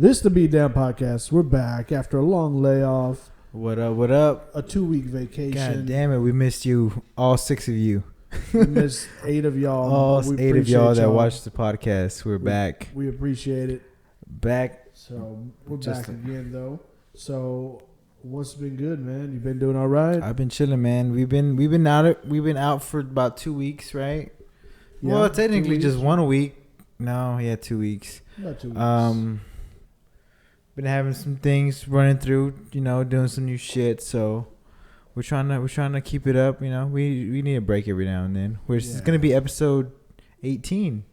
This the Beat Down Podcast. We're back after a long layoff. What up? What up? A 2-week vacation. God damn it, we missed you, all 6 of you. We missed 8 of y'all. All 8 of y'all that watched the podcast. We're back. We appreciate it. Back. So we're back again though. So what's been good, man? You been doing all right? I've been chilling, man. We've been out for about 2 weeks, right? Yeah, well, technically just 1 week. No, 2 weeks. About 2 weeks. Been having some things running through, doing some new shit. So we're trying to keep it up. We need a break every now and then. It's gonna be episode 18.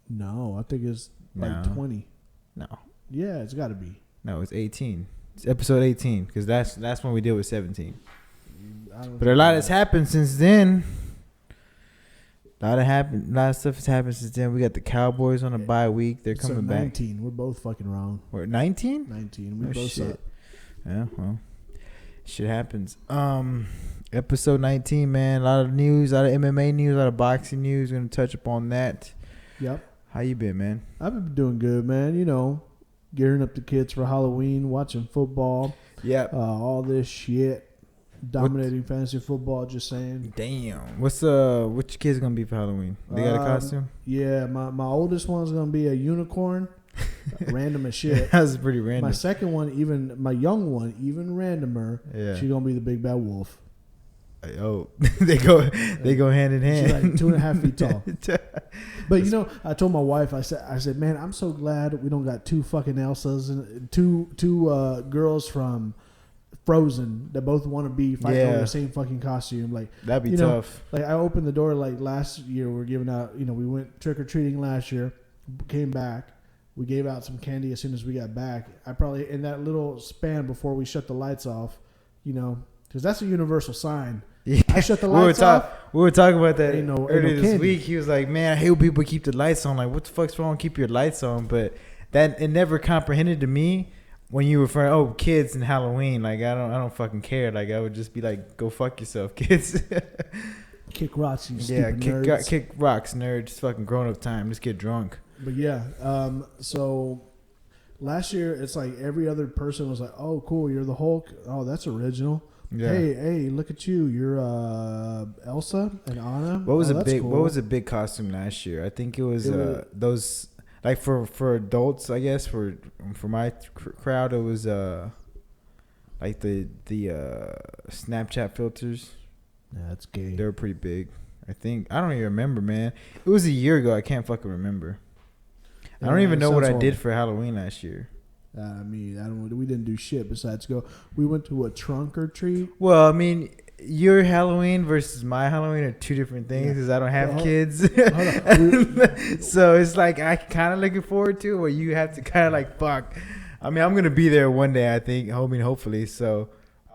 No, I think it's like 20. No. Yeah, it's got to be. No, it's 18. It's episode 18 because that's when we deal with 17. But a lot has happened since then. A lot of stuff has happened since then. We got the Cowboys on a bye week. They're coming 19. back. 19. We're both fucking wrong. We're 19? 19. We both shit. suck. Yeah, well, shit happens. Episode 19, man. A lot of news, a lot of MMA news, a lot of boxing news. We're gonna touch upon that. Yep. How you been, man? I've been doing good, man. Gearing up the kids for Halloween, watching football. Yep. All this shit. Dominating fantasy football, just saying. Damn. What's your kids gonna be for Halloween? They got a costume? Yeah, my oldest one's gonna be a unicorn. Random as shit. That's pretty random. My second one, my young one, even randomer. Yeah. She's gonna be the big bad wolf. Oh, they go hand in hand. She's like 2.5 feet tall. But I told my wife, I said, man, I'm so glad we don't got 2 fucking Elsas and two girls from Frozen that both want to be fighting over the same fucking costume. Like that'd be tough. Like I opened the door like last year. We're giving out. We went trick or treating last year. Came back. We gave out some candy as soon as we got back. I probably in that little span before we shut the lights off. Because that's a universal sign. Yeah. I shut the lights off. We were talking about that earlier this candy. week. He was like, "Man, I hate when people keep the lights on. Like, what the fuck's wrong? Keep your lights on." But that it never comprehended to me. When you refer, kids and Halloween, like I don't fucking care. Like I would just be like, go fuck yourself, kids. Kick rocks, you stupid nerds. Kick rocks, nerds. It's fucking grown up time. Just get drunk. But yeah, so last year it's like every other person was like, oh cool, you're the Hulk. Oh, that's original. Yeah. Hey, look at you. You're Elsa and Anna. What was a big costume last year? I think it was those. Like for adults, I guess for my crowd, it was like the Snapchat filters. Yeah, that's gay. They were pretty big. I think I don't even remember, man. It was a year ago. I can't fucking remember. I don't even know what I did for Halloween last year. We didn't do shit besides go. We went to a trunk or treat. Well, I mean, your Halloween versus my Halloween are 2 different things because I don't have kids. So it's like I kind of looking forward to it where you have to kind of like, fuck. I mean, I'm going to be there one day, I think, hopefully. So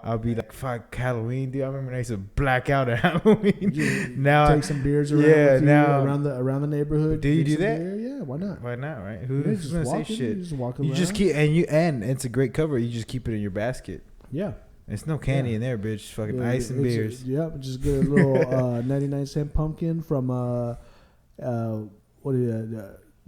I'll be like, fuck, Halloween, dude. I remember I used to black out at Halloween. Now take some beers around around the neighborhood. Do you do that? Beer? Yeah, why not? Why not, right? Who's going to say shit? You just walk around. You just keep, and it's a great cover. You just keep it in your basket. Yeah. There's no candy in there, bitch. Just fucking ice and beers. Just get a little 99-cent pumpkin from the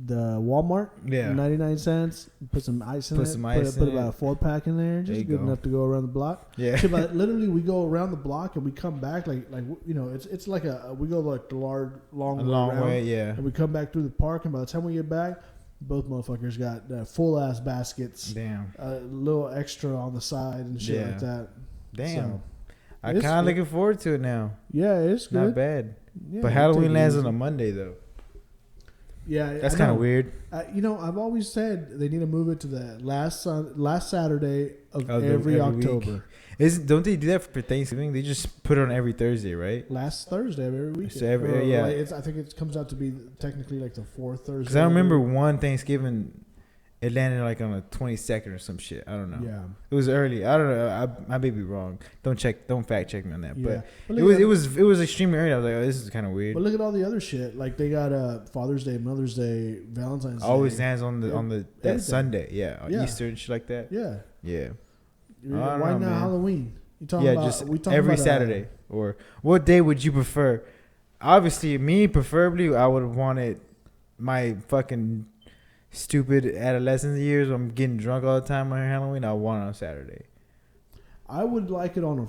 Walmart. Yeah, 99 cents. Put some ice in it. Put about a 4-pack in there. Just good enough to go around the block. Yeah. So, but literally, we go around the block and we come back like it's like we go like the long way. Yeah. And we come back through the park, and by the time we get back, both motherfuckers got full ass baskets. Damn. A little extra on the side and shit like that. Damn. So, I'm kind of looking forward to it now. Yeah, it's good. Not bad. Yeah, but Halloween lands on a Monday though. Yeah, that's kind of weird. I've always said they need to move it to the last Saturday of every October. Don't they do that for Thanksgiving? They just put it on every Thursday, right? Last Thursday of every week. So I think it comes out to be technically like the 4th Thursday. Because I remember one Thanksgiving, it landed like on the 22nd or some shit. I don't know. Yeah, it was early. I don't know. I may be wrong. Don't fact check me on that. Yeah. But it was extremely early. I was like, oh, this is kind of weird. But look at all the other shit. Like they got Father's Day, Mother's Day, Valentine's Day. Always lands on that Sunday. Yeah, Easter and shit like that. Yeah. Why not Halloween? You talking about just every Saturday. Or what day would you prefer? Obviously, me preferably, I would have wanted my fucking stupid adolescent years where I'm getting drunk all the time on Halloween, I want it on Saturday. I would like it on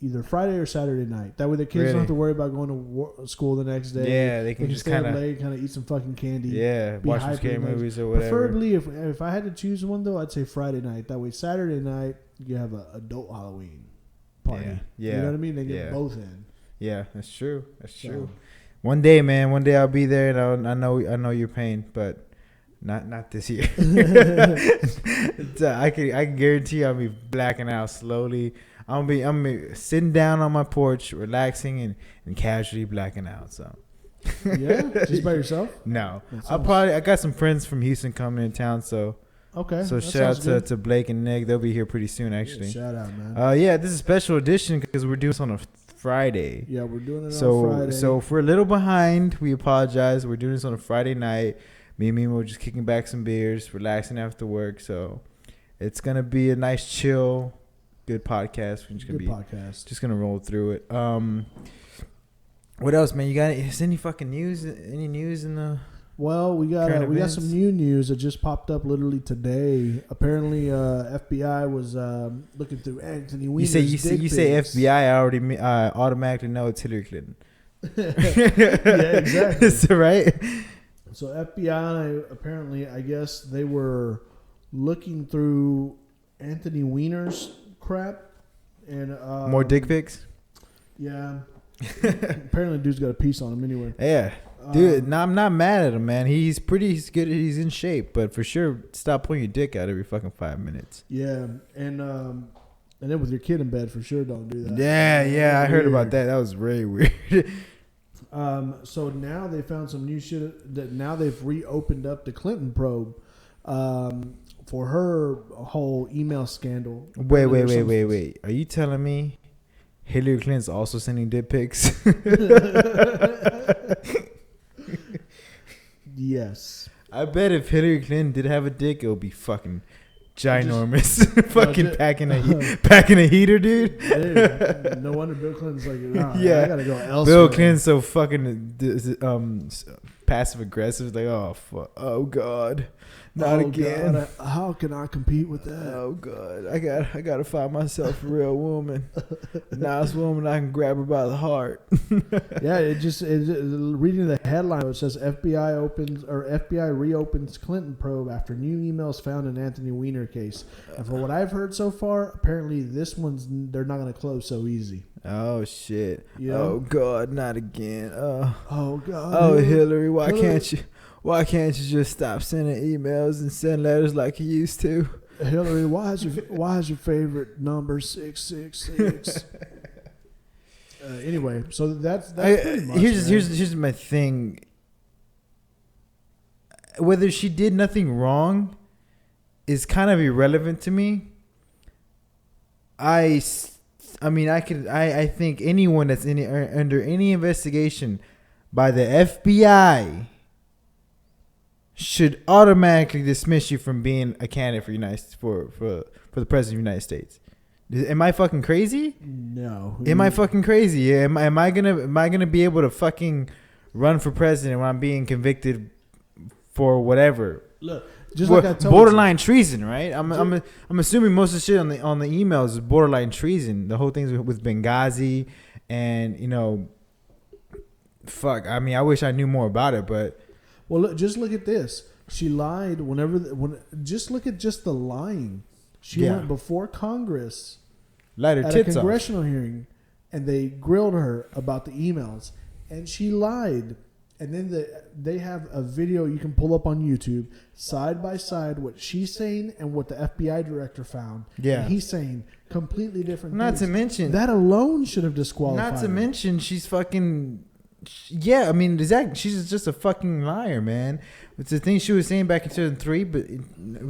either Friday or Saturday night. That way the kids don't have to worry about going to school the next day. Yeah, they can just stay up late, kind of eat some fucking candy. Yeah, watch some scary movies or whatever. Preferably, if I had to choose one though, I'd say Friday night. That way Saturday night you have an adult Halloween party. Yeah, you know what I mean. They get both in. Yeah, that's true. That's true. One day, man. One day I'll be there, and I know your pain, but not this year. I can guarantee I'll be blacking out slowly. I'm be sitting down on my porch, relaxing and casually blacking out. So. Yeah, just by yourself? No, I got some friends from Houston coming in town, so. Okay. So shout out to Blake and Nick. They'll be here pretty soon, actually. Yeah, shout out, man. Yeah, this is a special edition because we're doing this on a Friday. Yeah, we're doing it on Friday. So if we're a little behind, we apologize. We're doing this on a Friday night. Me and Mimo are just kicking back some beers, relaxing after work. So it's gonna be a nice, chill, good podcast. We're just gonna roll through it. What else, man? Is any fucking news? Any news in the? Well, we got some new news that just popped up literally today. Apparently, FBI was looking through Anthony Weiner's You say FBI. I already automatically know it's Hilary Clinton. Yeah, exactly. Right. So FBI apparently, I guess they were looking through Anthony Weiner's crap and more dick pics. Yeah. Apparently, dude's got a piece on him anyway. Yeah. Dude, I'm not mad at him, man. He's good. He's in shape, but for sure, stop pulling your dick out every fucking 5 minutes. Yeah, and then with your kid in bed, for sure, don't do that. Yeah, I heard about that. That was very weird. So now they found some new shit that now they've reopened up the Clinton probe, for her whole email scandal. Wait. Are you telling me Hillary Clinton's also sending dick pics? Yes. I bet if Hillary Clinton did have a dick, it would be fucking ginormous. Packing a heater, dude. Dude, no wonder Bill Clinton's like, yeah, I gotta go elsewhere. Bill Clinton's so fucking passive aggressive. Like, oh fuck, oh god, not again. God, how can I compete with that? Oh god, I gotta find myself a real woman, a nice woman I can grab her by the heart. Yeah, reading the headline, it says FBI reopens Clinton probe after new emails found in Anthony Weiner case. And for what I've heard so far, apparently this one's they're not gonna close so easy. Oh shit! You know? Oh god, not again! Oh god! Oh Hillary, why can't you just stop sending emails and send letters like you used to? Hillary, why is your favorite number 666? Anyway, so that's pretty much, here's my thing. Whether she did nothing wrong is kind of irrelevant to me. I think anyone that's under any investigation by the FBI should automatically dismiss you from being a candidate for the president of the United States. Am I fucking crazy? No. Am I fucking crazy? Yeah. Am I gonna be able to fucking run for president when I'm being convicted for whatever? Look, just like I told borderline treason, right? I'm assuming most of the shit on the emails is borderline treason. The whole thing's with Benghazi, and fuck. I mean, I wish I knew more about it, but well, look at this. She lied just look at the lying. She went before Congress lied her at tits a congressional hearing, and they grilled her about the emails, and she lied. And then they have a video you can pull up on YouTube, side by side, what she's saying and what the FBI director found. Yeah. And he's saying completely different Not things. to mention, that alone should have disqualified Not to her. mention, she's fucking... Yeah, I mean, exactly. She's just a fucking liar, man. It's the thing she was saying back in 2003, but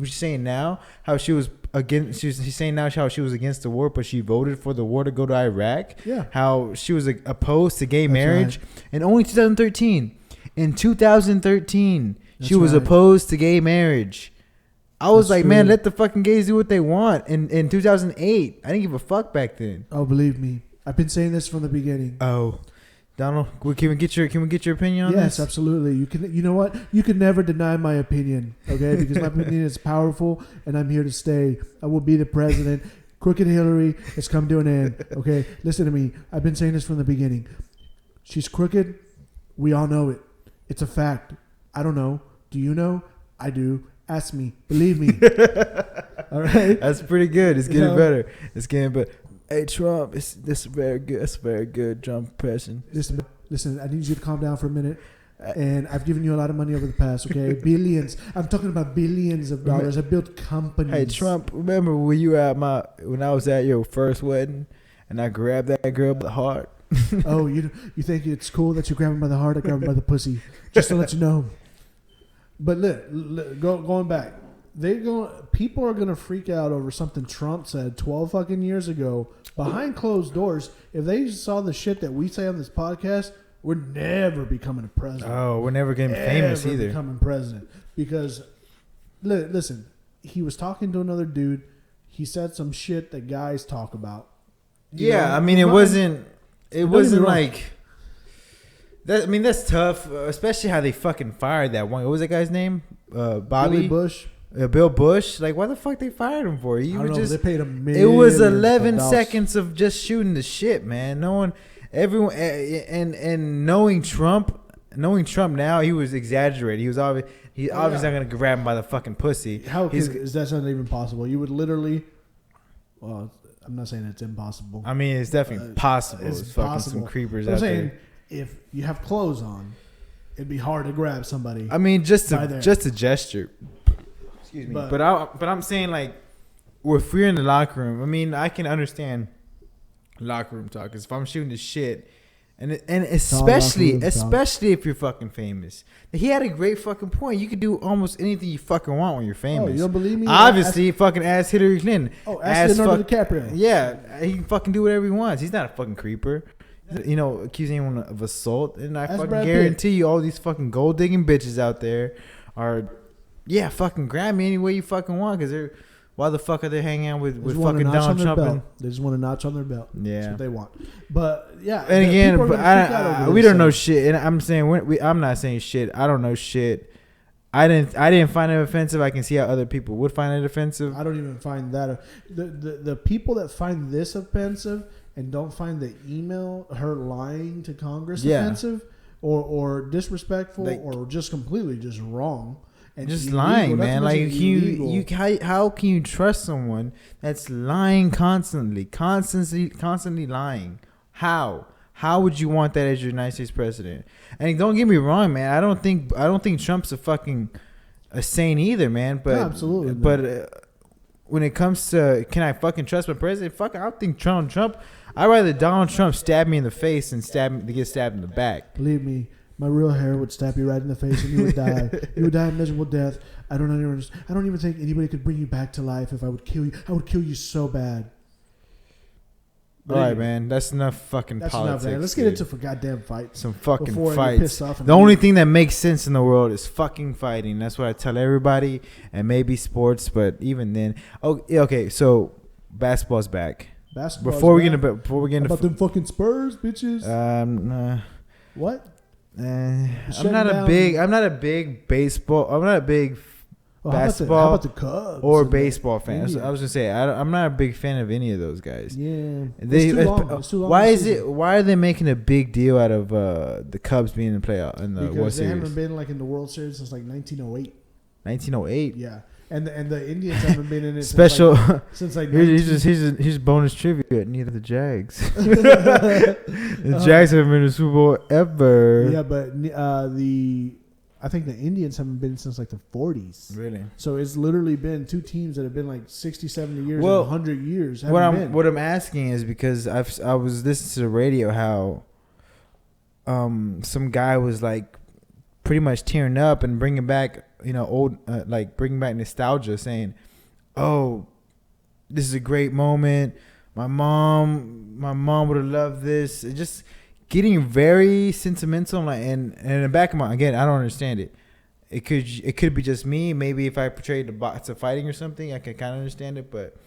she's saying now how she was against. She's saying now how she was against the war, but she voted for the war to go to Iraq. Yeah. How she was opposed to gay marriage, and only 2013. In 2013, she was opposed to gay marriage. I was like, man, let the fucking gays do what they want. In 2008, I didn't give a fuck back then. Oh, believe me, I've been saying this from the beginning. Oh. Donald, can we get your opinion on this? Yes, absolutely. You can. You know what? You can never deny my opinion, okay? Because my opinion is powerful, and I'm here to stay. I will be the president. Crooked Hillary has come to an end. Okay, listen to me. I've been saying this from the beginning. She's crooked. We all know it. It's a fact. I don't know. Do you know? I do. Ask me. Believe me. All right. That's pretty good. It's getting better. It's getting better. Hey Trump, this is very good. That's a very good Trump impression. Listen. I need you to calm down for a minute. And I've given you a lot of money over the past. Okay, billions. I'm talking about billions of dollars. I built companies. Hey Trump, remember when I was at your first wedding and I grabbed that girl by the heart? Oh, you think it's cool that you grab him by the heart? I grab him by the pussy, just to let you know. But going back, people are gonna freak out over something Trump said 12 fucking years ago behind closed doors. If they saw the shit that we say on this podcast, we're never becoming a president. Oh, we're never getting famous either. Becoming president because, listen, he was talking to another dude. He said some shit that guys talk about. I mean, it wasn't like that. I mean, that's tough, especially how they fucking fired that one. What was that guy's name? Billy Bush. Bill Bush. Like, why the fuck they fired him for? I don't know, they paid him It was 11 seconds of just shooting the shit, man. Everyone, and knowing Trump now, he was exaggerating. He was obviously not gonna grab him by the fucking pussy. Is that not even possible? You would literally. Well, I'm not saying it's impossible. I mean, it's definitely possible. It's fucking possible. Some creepers out there. If you have clothes on, it'd be hard to grab somebody. I mean, just a gesture. Excuse me. But I'm saying, like, if we're in the locker room, I mean, I can understand locker room talk. Because if I'm shooting the shit, and especially if you're fucking famous, he had a great fucking point. You could do almost anything you fucking want when you're famous. Oh, you don't believe me? Obviously, fucking ask Hilary Clinton. Oh, ask Leonardo DiCaprio. Yeah, he can fucking do whatever he wants. He's not a fucking creeper. Accusing anyone of assault, and I fucking guarantee you, all these fucking gold digging bitches out there are, fucking grab me any way you fucking want. Because why the fuck are they hanging out with fucking Donald Trump? They just want a notch on their belt. Yeah, that's what they want. But and again, we don't know shit. And I'm saying I'm not saying shit. I don't know shit. I didn't find it offensive. I can see how other people would find it offensive. I don't even find that the people that find this offensive and don't find the email, her lying to Congress offensive or disrespectful, like, or just completely just wrong. And just lying, man. Like, how can you trust someone that's lying constantly lying? How would you want that as your United States president? And don't get me wrong, man. I don't think Trump's a saint either, man. But no, absolutely, but when it comes to, can I fucking trust my president? Fuck, I don't think Trump. I'd rather Donald Trump stab me in the face than get stabbed in the back. Believe me, my real hair would stab you right in the face and you would die. You would die a miserable death. I don't even think anybody could bring you back to life if I would kill you. I would kill you so bad. All right, man. That's enough fucking politics. Enough, let's get into goddamn fights. Some fucking fights. The only thing that makes sense in the world is fucking fighting. That's what I tell everybody, and maybe sports, but even then. Oh, okay. So basketball's back. Before we get into about them fucking Spurs, bitches. What? I'm not a big baseball. I'm not a big basketball. How about the Cubs or baseball fan? I was gonna say I'm not a big fan of any of those guys. Yeah, it's too long. Why are they making a big deal out of the Cubs being in the playoff in the World Series? Because they haven't been like in the World Series since like 1908. 1908. Yeah. And the Indians haven't been in it since like here's bonus trivia. Neither the Jags. The Jags haven't been in the Super Bowl ever. Yeah, but I think the Indians haven't been since like the 40s. Really? So it's literally been two teams that have been like 60, 70 years, 100 years. What I'm asking is because I was listening to the radio how some guy was like pretty much tearing up and bringing back bringing back nostalgia, saying, "Oh, this is a great moment. My mom would have loved this." It just getting very sentimental, and in the back of my, again, I don't understand it. It could be just me. Maybe if I portrayed the bots of fighting or something, I could kind of understand it. But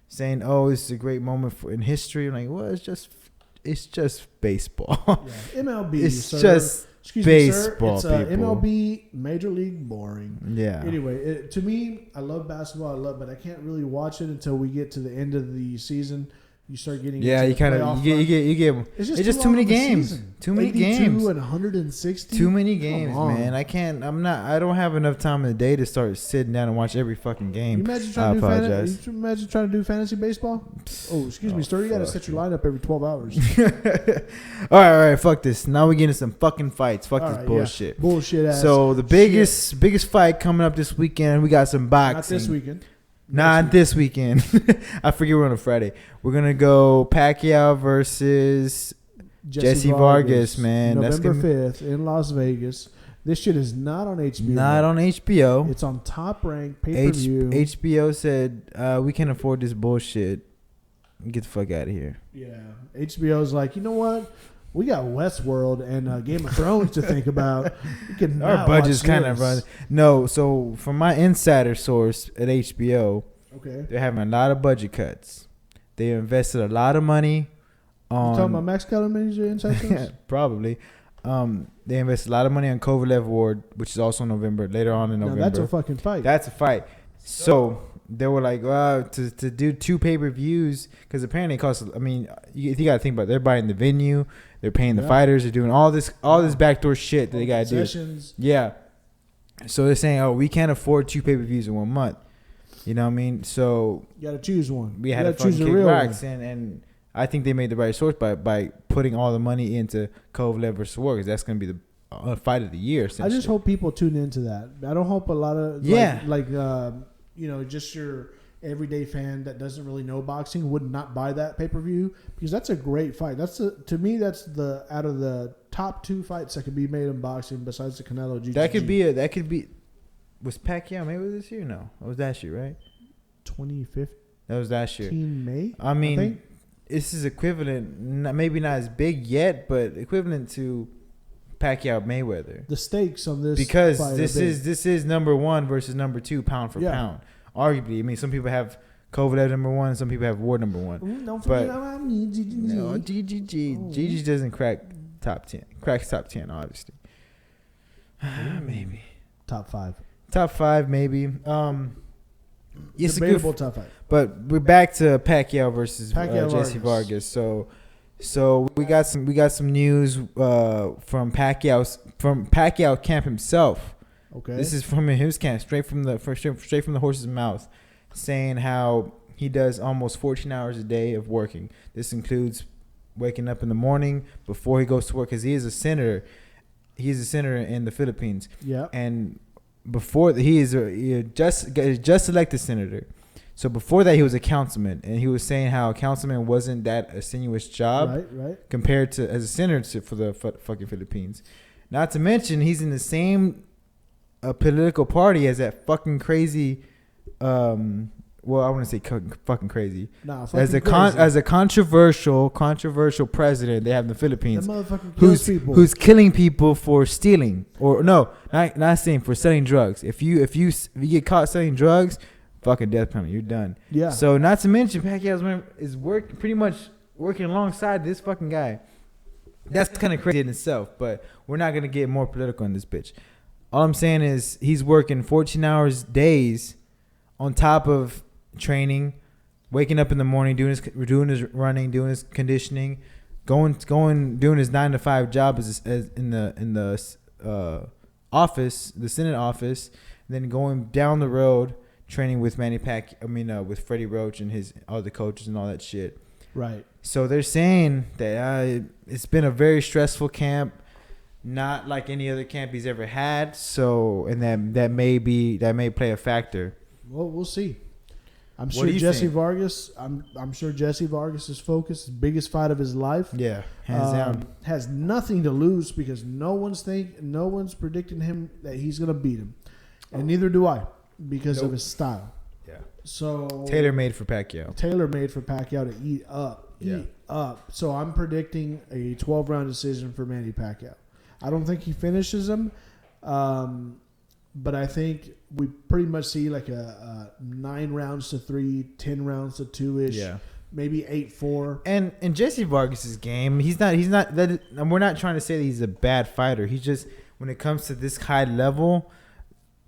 saying, "Oh, this is a great moment in history," I'm like, well, it's just It's just baseball. Yeah. MLB. It's sir. just Excuse baseball. Me, sir. It's people. MLB, Major League boring. Yeah. Anyway, to me, I love basketball. But I can't really watch it until we get to the end of the season. You start getting you kind of you get it's just too many games. Too many games. 160. Too many games, man. I can't. I don't have enough time in the day to start sitting down and watch every fucking game. You imagine trying to do fantasy baseball? Oh, excuse me, sir. You got to set your lineup every 12 hours. all right. Fuck this. Now we get into some fucking fights. Fuck this bullshit. Yeah. Bullshit ass. So the biggest fight coming up this weekend. We got some boxing. Not this weekend. Not this weekend. I forget we're on a Friday. We're gonna go Pacquiao versus Jesse Vargas, man. November 5th in Las Vegas. This shit is not on HBO. Not on HBO. It's on Top Rank pay-per-view. HBO said we can't afford this bullshit. Get the fuck out of here. Yeah. HBO's like, you know what? We got Westworld and Game of Thrones to think about. Our budget's kind of run. No, so from my insider source at HBO, okay, they're having a lot of budget cuts. They invested a lot of money on. You talking about Max Kellerman's your inside source? Probably. They invested a lot of money on Kovalev Ward, which is also November, later on in November. Now that's a fucking fight. That's a fight. So they were like, to do 2 pay-per-views, because apparently it costs, I mean, you got to think about it. They're buying the venue, they're paying the fighters, they're doing all this backdoor shit that they got to do. Yeah. So they're saying, we can't afford 2 pay-per-views in 1 month. You know what I mean? So you got to choose one. We had to fucking kick rocks, and I think they made the right choice by putting all the money into Kovalev versus Ward, because that's going to be the fight of the year. I just hope people tune into that. I don't hope a lot of just your everyday fan that doesn't really know boxing would not buy that pay-per-view, because that's a great fight. To me that's the out of the top 2 fights that could be made in boxing besides the Canelo GGG. That could be. Was Pacquiao maybe this year? No, it was that year, right? 2015. That was last year. May. I mean, this is equivalent. Maybe not as big yet, but equivalent to Pacquiao Mayweather. The stakes on this because fight this is number 1 versus number 2 pound for pound. Arguably, I mean, some people have Kovalev number 1, and some people have Ward number 1. Don't forget about me, GGG. No, GGG. GGG doesn't crack top 10. Cracks top 10, obviously. Maybe top 5. Top 5, maybe. It's debatable a good top 5. But we're back to Pacquiao versus Jesse Vargas. So we got some news from Pacquiao camp himself. Okay. This is from his camp, straight from the horse's mouth, saying how he does almost 14 hours a day of working. This includes waking up in the morning before he goes to work, because he is a senator. He's a senator in the Philippines. Yeah. And before he is just elected senator. So before that, he was a councilman, and he was saying how a councilman wasn't that a strenuous job, right, compared to as a senator for the fucking Philippines. Not to mention, he's in the same political party as that fucking crazy. Well, I want to say fucking crazy. Nah, as a controversial president they have in the Philippines, who's killing people for stealing, or no, not stealing, for selling drugs. If you get caught selling drugs, fucking death penalty, you're done. Yeah. So not to mention Pacquiao is pretty much working alongside this fucking guy. That's kind of crazy in itself, but we're not gonna get more political in this bitch. All I'm saying is he's working 14 hours days on top of training, waking up in the morning, doing his running, doing his conditioning, doing his 9-to-5 job as in the office, the Senate office, and then going down the road training with with Freddie Roach and his other coaches and all that shit. Right. So they're saying that it's been a very stressful camp, not like any other camp he's ever had. So, and that may play a factor. Well, we'll see. I'm sure Jesse Vargas is focused. His biggest fight of his life. Yeah, hands down. Has nothing to lose, because no one's predicting him that he's gonna beat him, and neither do I, because of his style. Yeah. So tailor-made for Pacquiao to eat up. So I'm predicting a 12-round decision for Manny Pacquiao. I don't think he finishes him. But I think we pretty much see like a 9 rounds to 3, 10 rounds to 2-ish maybe 8-4. And Jesse Vargas's game, he's not that. We're not trying to say that he's a bad fighter. He's just, when it comes to this high level,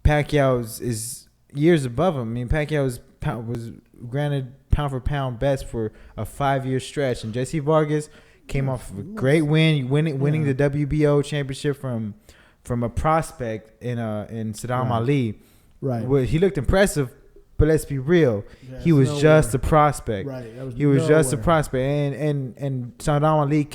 Pacquiao is years above him. I mean, Pacquiao was granted pound for pound best for a 5-year stretch, and Jesse Vargas came off of a great winning the WBO championship from a prospect in Saddam Ali. Right. Well, he looked impressive, but let's be real. Yeah, he was just a prospect. Right. He was just a prospect, and Saddam Ali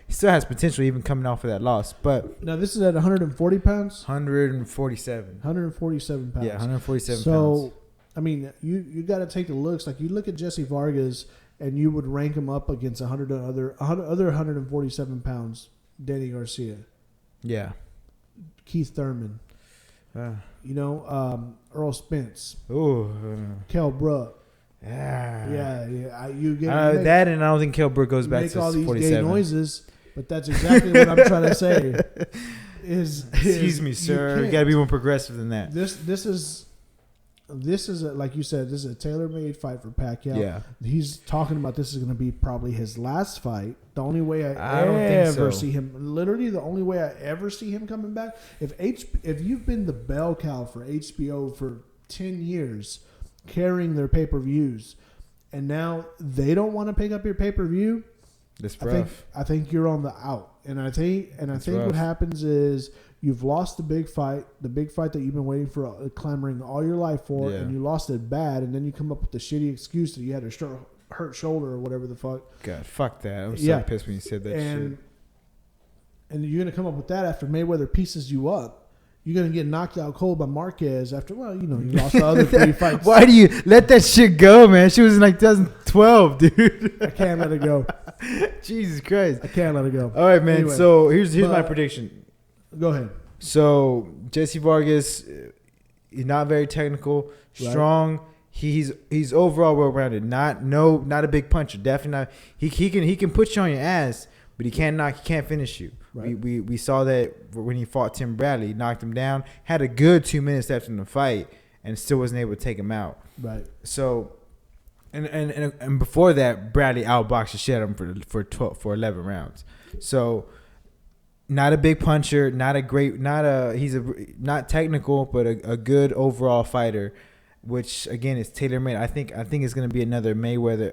still has potential even coming off of that loss. But now this is at 140 pounds. 147. 147 pounds. Yeah, 147 pounds. So, I mean, you got to take the looks. Like, you look at Jesse Vargas, and you would rank him up against 100 other 147 pounds. Danny Garcia. Yeah. Keith Thurman. Earl Spence. Kell Brook. Yeah. You get that, and I don't think Kell Brook goes back to 47. Make all these gay noises, but that's exactly what I'm trying to say. Excuse me, sir. You got to be more progressive than that. This is like you said. This is a tailor-made fight for Pacquiao. Yeah, he's talking about this is going to be probably his last fight. The only way I don't think so. see him, literally the only way I ever see him coming back. If you've been the bell cow for HBO for 10 years, carrying their pay-per-views, and now they don't want to pick up your pay-per-view, that's rough. I think you're on the out. And I think rough. What happens is, you've lost the big fight that you've been waiting for, clamoring all your life for, and you lost it bad, and then you come up with the shitty excuse that you had a hurt shoulder or whatever the fuck. God, fuck that. I'm so pissed when you said that shit. And you're going to come up with that after Mayweather pieces you up. You're going to get knocked out cold by Marquez after, you lost the other 3 fights. Why do you let that shit go, man? She was in like 2012, dude. I can't let it go. Jesus Christ. I can't let it go. All right, man. Anyway, so here's my prediction. Go ahead. So Jesse Vargas, he's not very technical, strong. Right. He's overall well rounded. Not a big puncher. Definitely not. He can put you on your ass, but he can't finish you. Right. We saw that when he fought Tim Bradley, knocked him down, had a good 2 minutes left in the fight, and still wasn't able to take him out. Right. So, and before that, Bradley outboxed the shit out of him for 11 rounds. So, not a big puncher, he's not technical, but a good overall fighter, which again is tailor made. I think it's gonna be another another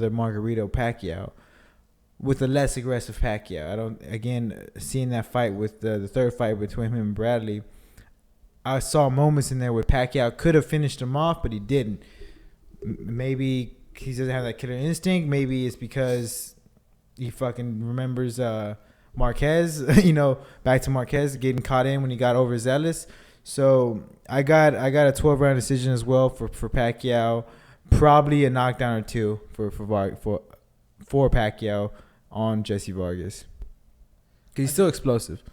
Margarito Pacquiao, with a less aggressive Pacquiao. Seeing that fight with the third fight between him and Bradley, I saw moments in there where Pacquiao could have finished him off, but he didn't. Maybe he doesn't have that killer instinct. Maybe it's because he fucking remembers Marquez, back to Marquez getting caught in when he got overzealous. So I got a 12-round decision as well for Pacquiao, probably a knockdown or two for Pacquiao on Jesse Vargas. 'Cause he's still explosive.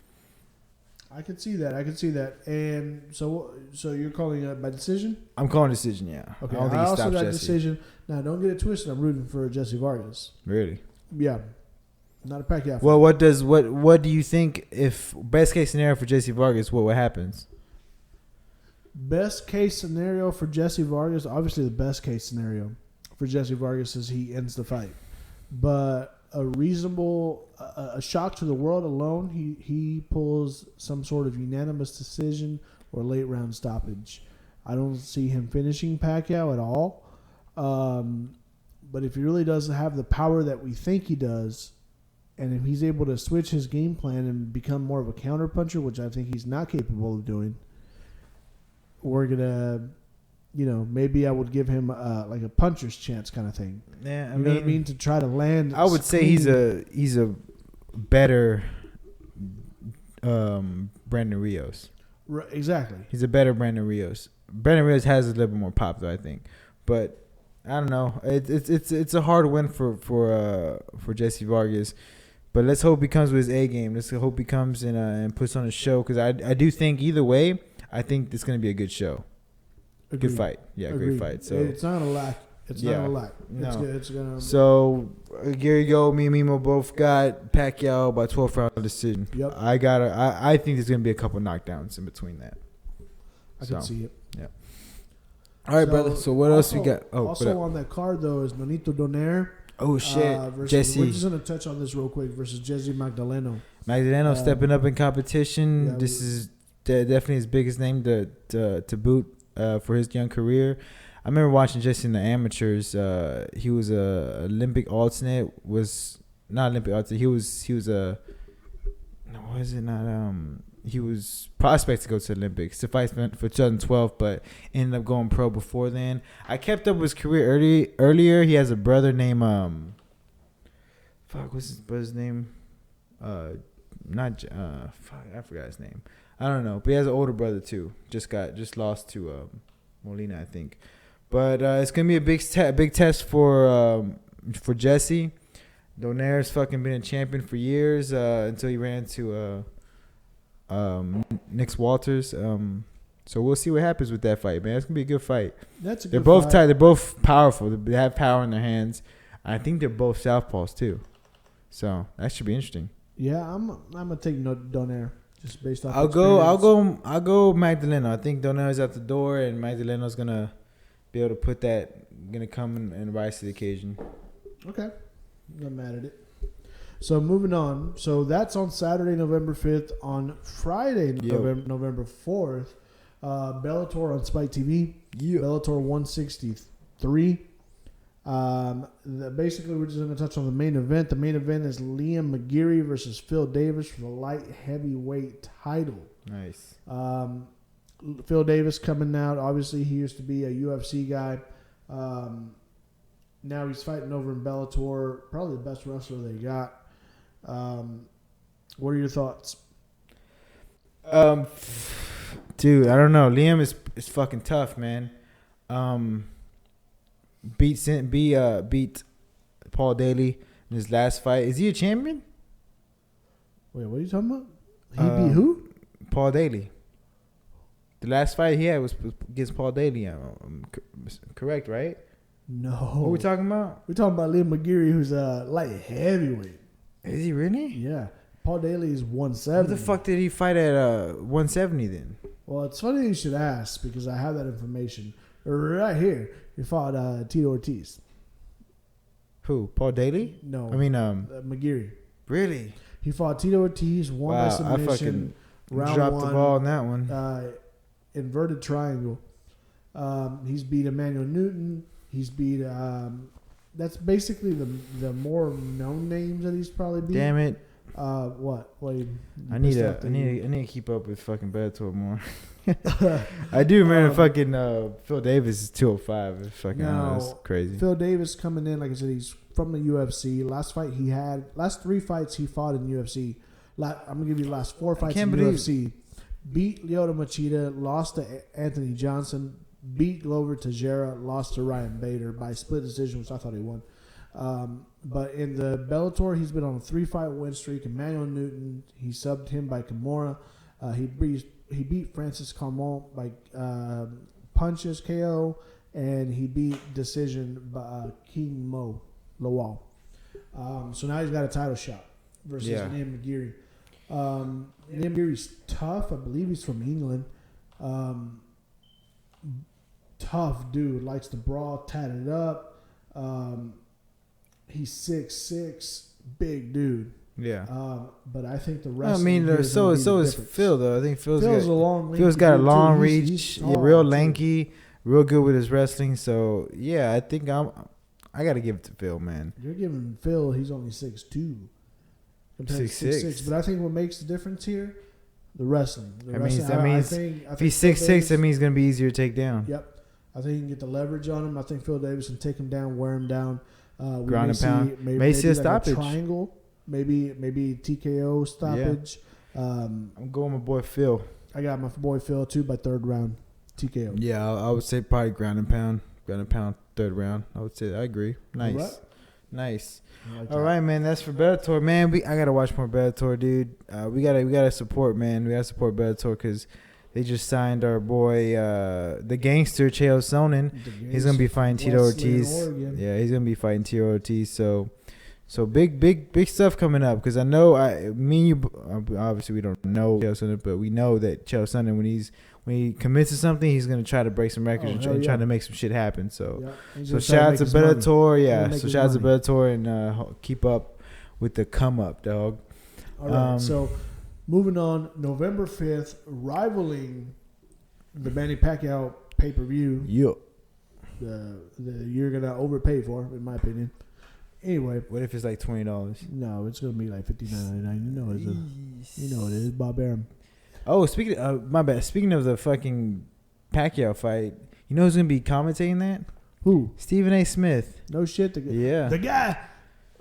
I could see that. And so you're calling it by decision? I'm calling decision, yeah. Okay. I don't think he stops Jesse. Decision. Now, don't get it twisted. I'm rooting for Jesse Vargas. Really? Yeah. Not a Pacquiao. Well, what do you think, if best case scenario for Jesse Vargas, what happens? Best case scenario for Jesse Vargas, obviously the best case scenario for Jesse Vargas is he ends the fight. But a shock to the world alone, he pulls some sort of unanimous decision or late round stoppage. I don't see him finishing Pacquiao at all. But if he really does have the power that we think he does, and if he's able to switch his game plan and become more of a counterpuncher, which I think he's not capable of doing, we're gonna, maybe I would give him like a puncher's chance kind of thing. Yeah, I mean, to try to land. I would say he's a better Brandon Rios. Right, exactly. He's a better Brandon Rios. Brandon Rios has a little bit more pop, though, I think. But I don't know. It's a hard win for Jesse Vargas. But let's hope he comes with his A game. Let's hope he comes and puts on a show, because I do think either way, I think it's going to be a good show. Agreed. Good fight. Yeah, Agreed. Great fight. So it's not a lack. It's not a lack. No. It's gonna. So Gary Go, me and Mimo both got Pacquiao by 12-round decision. Yep. I think there's gonna be a couple knockdowns in between that. I can see it. Yeah. All right, brother. So what else we got? Oh, also on that card though is Nonito Donaire. Oh shit, Jesse. We're just gonna touch on this real quick versus Jesse Magdaleno. Magdaleno stepping up in competition. Yeah, this is definitely his biggest name to boot for his young career. I remember watching Jesse in the amateurs. He was a Olympic alternate. Was not Olympic alternate. He was a. No, was it not? He was prospect to go to the Olympics. Suffice for 2012, but ended up going pro before then. I kept up with his career earlier. He has a brother named what's his brother's name? I forgot his name. I don't know, but he has an older brother too. Just lost to Molina, I think. But it's gonna be a big test for Jesse. Donaire's fucking been a champion for years until he ran into Nick Walters. So we'll see what happens with that fight, man. It's gonna be a good fight. They're both tight. They're both powerful. They have power in their hands. I think they're both southpaws too. So that should be interesting. Yeah, I'm gonna take Donaire just based off. I'll go Magdaleno. I think Donaire's at the door, and Magdaleno's gonna be able to put that. Gonna come and rise to the occasion. Okay, I'm not mad at it. So moving on. So that's on Saturday, November 5th. On Friday, November 4th, Bellator on Spike TV. Bellator 163. Basically, we're just going to touch on the main event. The main event is Liam McGeary versus Phil Davis for the light heavyweight title. Nice. Phil Davis coming out. Obviously, he used to be a UFC guy. Now he's fighting over in Bellator. Probably the best wrestler they got. What are your thoughts? Dude, I don't know. Liam is fucking tough, man. Beat Paul Daly in his last fight. Is he a champion? Wait, what are you talking about? He beat who? Paul Daly. The last fight he had was against Paul Daly. Correct, right? No. What are we talking about? We're talking about Liam McGeary, who's a light heavyweight. Is he really? Yeah. Paul Daly is 170. What the fuck did he fight at 170 then? Well, it's funny you should ask because I have that information right here. He fought Tito Ortiz. Who? Paul Daly? No. I mean, McGeary. Really? He fought Tito Ortiz, won by submission. I fucking round dropped one, the ball on that one. Inverted triangle. He's beat Emmanuel Newton. He's beat. That's basically the more known names that he's probably beat. Damn it! What? I need to keep up with fucking Bellator more. I do remember fucking Phil Davis is 205. It's fucking that's crazy. Phil Davis coming in, like I said, he's from the UFC. Last 3 fights he fought in UFC. I'm gonna give you the last 4 fights in UFC. Beat Lyoto Machida, lost to Anthony Johnson. Beat Glover Teixeira, lost to Ryan Bader by split decision, which I thought he won. But in the Bellator, he's been on a 3-fight win streak. Emmanuel Newton, he subbed him by Kimura. He beat Francis Calmont by punches KO, and he beat decision by King Mo Lawal. So now he's got a title shot versus Liam McGeary. Liam McGeary's tough. I believe he's from England. Tough dude, likes to brawl, tatted up. He's 6'6", big dude. Yeah. But I think the rest. I mean, so is Phil though. I think Phil's got a long reach. He's real lanky, real good with his wrestling. So yeah, I think I got to give it to Phil, man. You're giving Phil. He's only 6'2", 6'6". But I think what makes the difference here, the wrestling. That means if he's 6'6", that means it's gonna be easier to take down. Yep. I think he can get the leverage on him. I think Phil Davis can take him down, wear him down. Ground and pound. Maybe see a stoppage. Triangle. Maybe TKO stoppage. Yeah. I'm going with my boy Phil. I got my boy Phil too by 3rd round TKO. Yeah, I would say probably ground and pound, 3rd round. I would say I agree. Nice. Right. Nice. All right, man. That's for Bellator, man. I gotta watch more Bellator, dude. We gotta support, man. We gotta support Bellator because they just signed our boy, the gangster Chael Sonnen. He's gonna be fighting Tito Ortiz. Yeah, he's gonna be fighting Tito Ortiz. So big stuff coming up. Because I know me and you obviously we don't know Chael Sonnen, but we know that Chael Sonnen when he commits to something, he's gonna try to break some records and try to make some shit happen. So, shout out to Bellator, yeah. So shout out to Bellator and keep up with the come up, dog. All right. So moving on, November 5th, rivaling the Manny Pacquiao pay-per-view. Yup. The you're gonna overpay for, in my opinion. Anyway, what if it's like $20? No, it's gonna be like $59.99. You know it is. Bob Arum. Oh, my bad. Speaking of the fucking Pacquiao fight, you know who's gonna be commentating that? Who? Stephen A. Smith. No shit. The guy.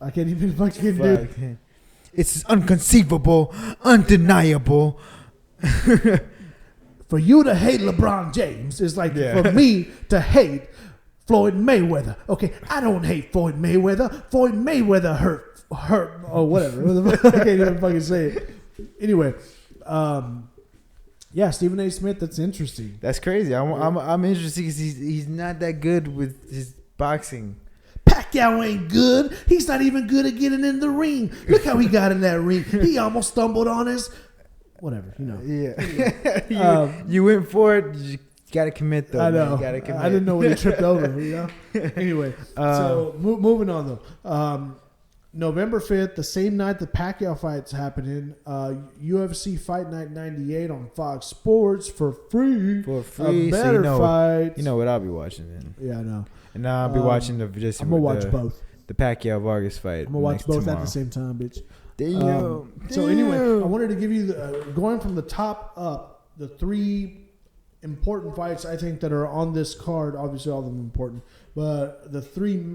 I can't even fucking do it. It's unconceivable, undeniable. For you to hate LeBron James is like for me to hate Floyd Mayweather. Okay, I don't hate Floyd Mayweather. Floyd Mayweather hurt or whatever. I can't even fucking say it. Anyway, Stephen A. Smith. That's interesting. That's crazy. I'm interested because he's not that good with his boxing. Pacquiao ain't good. He's not even good at getting in the ring. Look how he got in that ring. He almost stumbled on his. Whatever, you know. Yeah. You went for it. You got to commit, though. I know. You gotta commit. I didn't know when he tripped over, you know. Anyway, so moving on, though. November 5th, the same night the Pacquiao fight's happening, UFC Fight Night 98 on Fox Sports for free. A better fight. You know what I'll be watching then. Yeah, I know. And now I'll be watching I'm going to watch both. The Pacquiao Vargas fight. I'm going to watch both tomorrow. at the same time, bitch. Damn. So anyway, I wanted to give you going from the top up, the three important fights I think that are on this card. Obviously, all of them important, but the three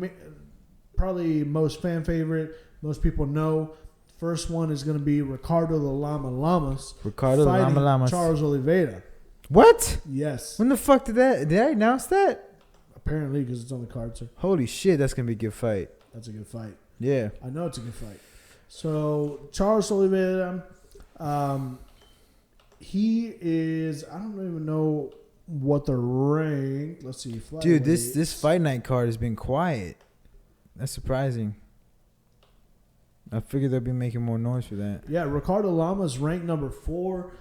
probably most fan favorite, most people know. First one is going to be Ricardo the Llama Lamas. Ricardo the Llama Lamas. Charles Oliveira. What? Yes. When the fuck did I announce that? Apparently, because it's on the card, sir. Holy shit, that's going to be a good fight. That's a good fight. Yeah. I know it's a good fight. So, Charles Oliveira, he is, I don't even know what the rank. Let's see. Dude, this fight night card has been quiet. That's surprising. I figured they'd be making more noise for that. Yeah, Ricardo Lamas ranked number 4.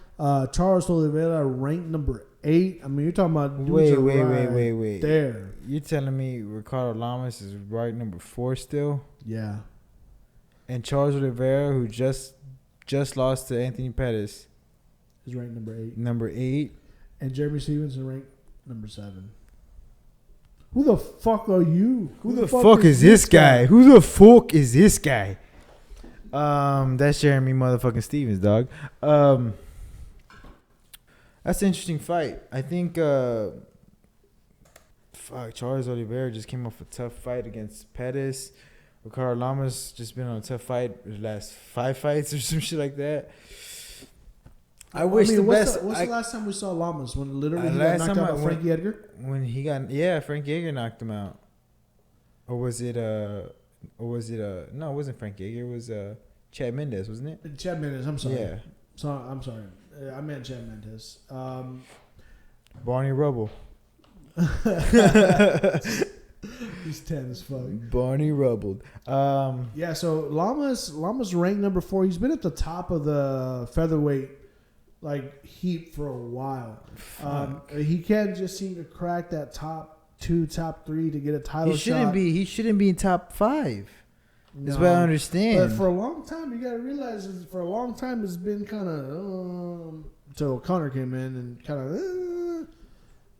Charles Oliveira ranked number 8. I mean, you're talking about wait. There. You're telling me Ricardo Lamas is ranked number 4 still? Yeah. And Charles Oliveira, who just lost to Anthony Pettis, is ranked number 8. Number 8. And Jeremy Stevenson ranked number 7. Who the fuck are you? Who the fuck is this guy? Who the fuck is this guy? That's Jeremy motherfucking Stevens, dog. That's an interesting fight. I think Charles Oliveira just came off a tough fight against Pettis. Ricardo Lamas just been on a tough fight his last 5 fights or some shit like that. What's the last time we saw Lamas? When literally he got knocked out by Frankie Edgar? Frankie Edgar knocked him out. Or was it no, it wasn't Frankie Edgar. It was Chad Mendes, wasn't it? Chad Mendes, I'm sorry. Yeah. I'm sorry. I meant Chad Mendes. Barney Rubble. He's 10 as fuck. Barney Rubbled. So Lamas ranked number 4. He's been at the top of the featherweight heat for a while. He can't just seem to crack that top 2, top 3 to get a title shot. He shouldn't be in top 5. That's what I understand. But for a long time, you got to realize for a long time it's been kind of until Conor came in and kind of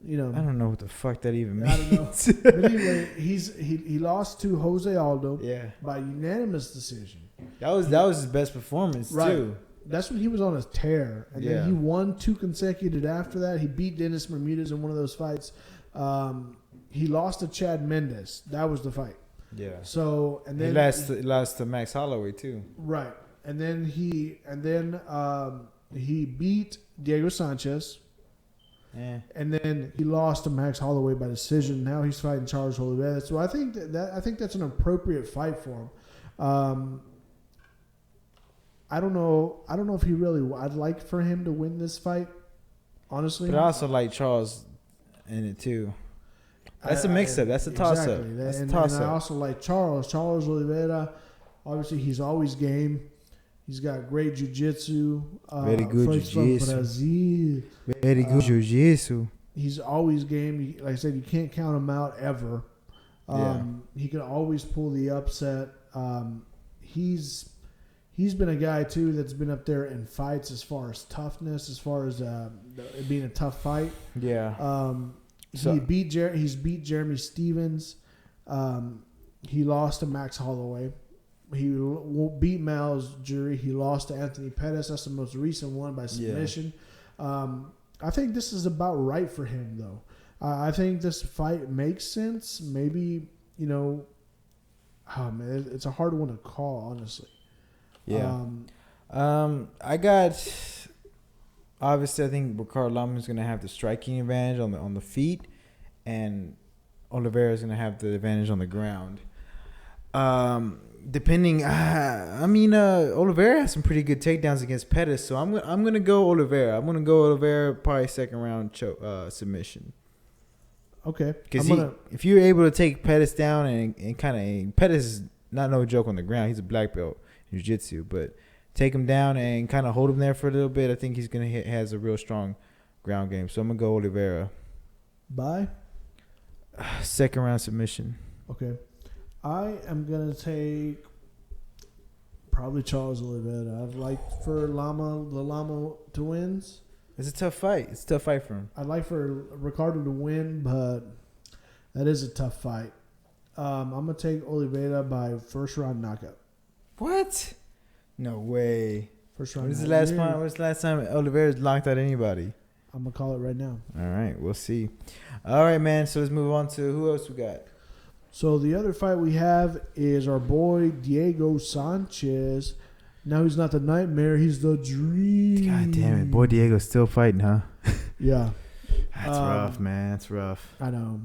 I don't know what the fuck that even means. I don't know. But anyway, he lost to Jose Aldo by unanimous decision. That was his best performance too. That's when he was on a tear, and then he won 2 consecutive after that. He beat Dennis Bermudez in one of those fights. He lost to Chad Mendes. That was the fight. Yeah. So and then he lost to Max Holloway too. Right, and then he beat Diego Sanchez. Yeah. And then he lost to Max Holloway by decision. Now he's fighting Charles Oliveira. So I think that's an appropriate fight for him. I don't know if he really. I'd like for him to win this fight, honestly. But I also like Charles in it too. That's a mix-up. That's a toss-up. Exactly. That's a toss-up. And I also like Charles. Charles Oliveira, obviously he's always game. He's got great jiu-jitsu. Very good jiu-jitsu. From Brazil. Very good jiu-jitsu. He's always game. Like I said, you can't count him out ever. He can always pull the upset. He's been a guy too that's been up there in fights as far as toughness, as far as it being a tough fight. Yeah. He's beat Jeremy Stevens. He lost to Max Holloway. He beat Mal's Jury. He lost to Anthony Pettis. That's the most recent one by submission. Yeah. I think this is about right for him, though. I think this fight makes sense. Maybe, it's a hard one to call, honestly. Yeah. I got... Obviously, I think Ricardo Lama is going to have the striking advantage on the feet, and Oliveira is going to have the advantage on the ground. Oliveira has some pretty good takedowns against Pettis, so I'm gonna go Oliveira. I'm gonna go Oliveira, probably second round submission. Okay. Because if you're able to take Pettis down and kind of Pettis is not no joke on the ground. He's a black belt in jiu-jitsu, but take him down and kind of hold him there for a little bit. I think he's has a real strong ground game. So I'm gonna go Oliveira. By second round submission. Okay. I am going to take probably Charles Oliveira. I'd like for the Lama to win. It's a tough fight. It's a tough fight for him. I'd like for Ricardo to win, but that is a tough fight. I'm going to take Oliveira by first round knockout. What? No way. First round. When's the last time Oliveira's knocked out anybody? I'm going to call it right now. All right. We'll see. All right, man. So let's move on to who else we got. So the other fight we have is our boy Diego Sanchez. Now he's not the nightmare, he's the dream. God damn it, boy Diego's still fighting, huh? Yeah. That's rough, man. That's rough. I know.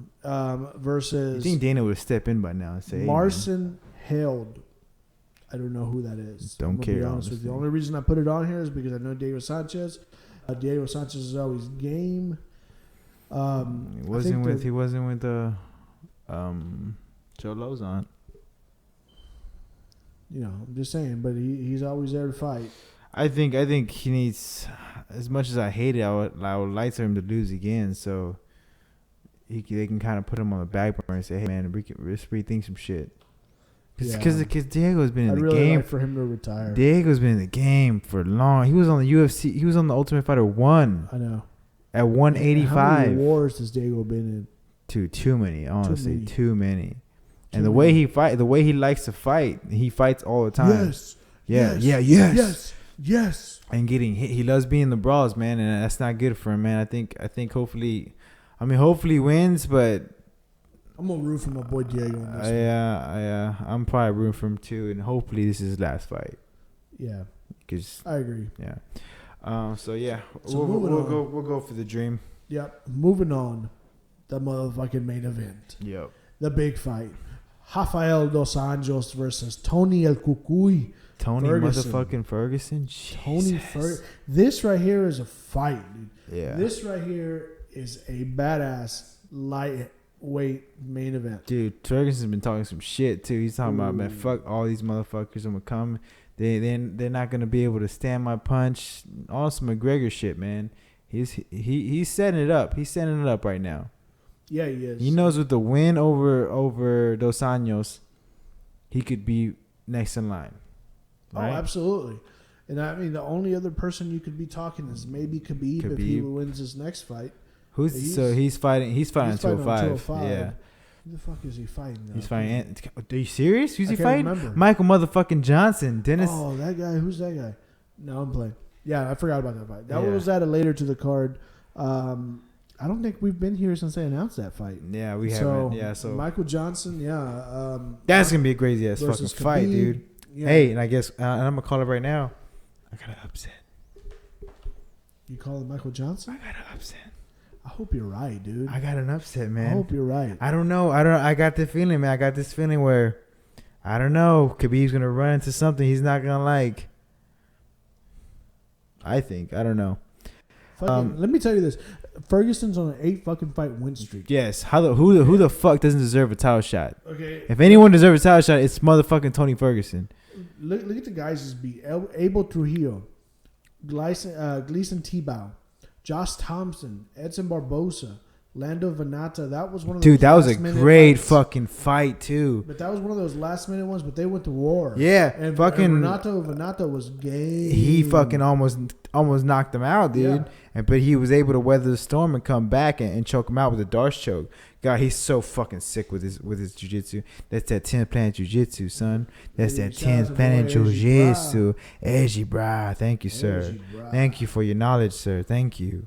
Versus... You think Dana would step in by now and say, Marcin Held. I don't know who that is. Don't care. Be honest with you. The only reason I put it on here is because I know Diego Sanchez. Diego Sanchez is always game. He wasn't with Joe Lozon. I'm just saying, but he's always there to fight. I think he needs, as much as I hate it, I would like for him to lose again, so they can kind of put him on the back burner and say, hey man, let's rethink some shit. Because Diego's been in the game. I'd really like for him to retire. Diego's been in the game for long. He was on the UFC. He was on the Ultimate Fighter 1. I know. At 185. How many wars has Diego been in? Too many, honestly, too many. And the way he likes to fight, he fights all the time. Yes. And getting hit, he loves being in the brawls, man, and that's not good for him, man. I think hopefully he wins, but I'm gonna root for my boy Diego on this. Yeah, I'm probably rooting for him too, and hopefully this is his last fight. Yeah, because I agree. Yeah. So we'll go for the dream. Yep. Moving on. The motherfucking main event. Yep. The big fight. Rafael Dos Anjos versus Tony El Cucuy. Tony motherfucking Ferguson. Tony Ferguson. This right here is a fight, dude. Yeah. This right here is a badass lightweight main event. Dude, Ferguson's been talking some shit too. He's talking about, man, fuck all these motherfuckers. I'm gonna come. They're not gonna be able to stand my punch. All some McGregor shit, man. He's setting it up. He's setting it up right now. Yeah, he is. He knows with the win over Dos Anjos, he could be next in line. Right? Oh, absolutely. And I mean, the only other person you could be talking is maybe Khabib if he wins his next fight. He's fighting 205. Yeah. Who the fuck is he fighting? He's fighting. Are you serious? Who's he fighting? Remember. Michael motherfucking Johnson. Dennis. Oh, that guy. Who's that guy? No, I'm playing. Yeah, I forgot about that fight. That was added later to the card. I don't think we've been here since they announced that fight. Yeah, we haven't. Yeah, so Michael Johnson, that's gonna be a crazy ass fucking fight, dude. Yeah. Hey, and I guess and I'm gonna call it right now. I got an upset. You call it Michael Johnson? I got an upset. I hope you're right, dude. I got an upset, man. I hope you're right. I don't know. I got the feeling, man. I got this feeling where I don't know. Khabib's gonna run into something he's not gonna like. I think. I don't know. Let me tell you this. Ferguson's on an 8 fucking fight win streak. Yes. Who the fuck doesn't deserve a title shot? Okay. If anyone deserves a title shot, it's motherfucking Tony Ferguson. look at the guys he's beat. Abel Trujillo, Gleason Tebow, Josh Thompson, Edson Barbosa, Lando Venata. That was one of those. Dude, that was a great fucking fight too. But that was one of those last minute ones. But they went to war. Yeah, and Venata was gay. He fucking almost knocked him out, dude. Yeah. But he was able to weather the storm and come back and choke him out with a Darce choke. God, he's so fucking sick with his jiu-jitsu. That's that 10th planet jiu-jitsu, son. That's that 10th planet jiu-jitsu. Eji bra. Thank you, sir. Thank you for your knowledge, sir. Thank you.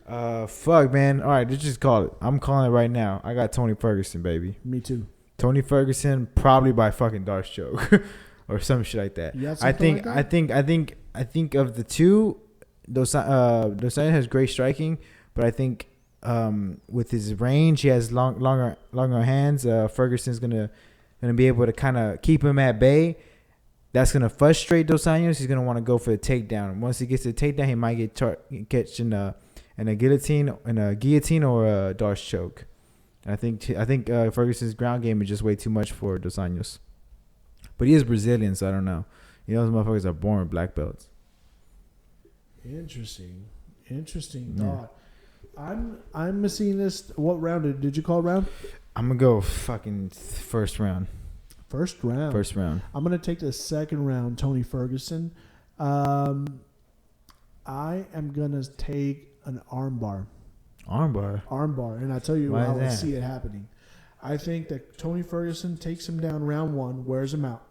Fuck, man. All right, let's just call it. I'm calling it right now. I got Tony Ferguson, baby. Me too. Tony Ferguson, probably by fucking Darce choke or some shit like that. I think of the two, Dos Anjos has great striking, but I think with his range, he has longer hands. Ferguson's gonna be able to kind of keep him at bay. That's gonna frustrate Dos Anjos. He's gonna want to go for the takedown. Once he gets the takedown, he might catch in a guillotine or a Darce choke. I think Ferguson's ground game is just way too much for Dos Anjos. But he is Brazilian, so I don't know. Those motherfuckers are born with black belts. Interesting thought. I'm seeing this. What round did you call round? I'm gonna go fucking first round. First round. I'm gonna take the second round. Tony Ferguson. I am gonna take an armbar. Armbar, and I tell you, I will see it happening. I think that Tony Ferguson takes him down round 1, wears him out.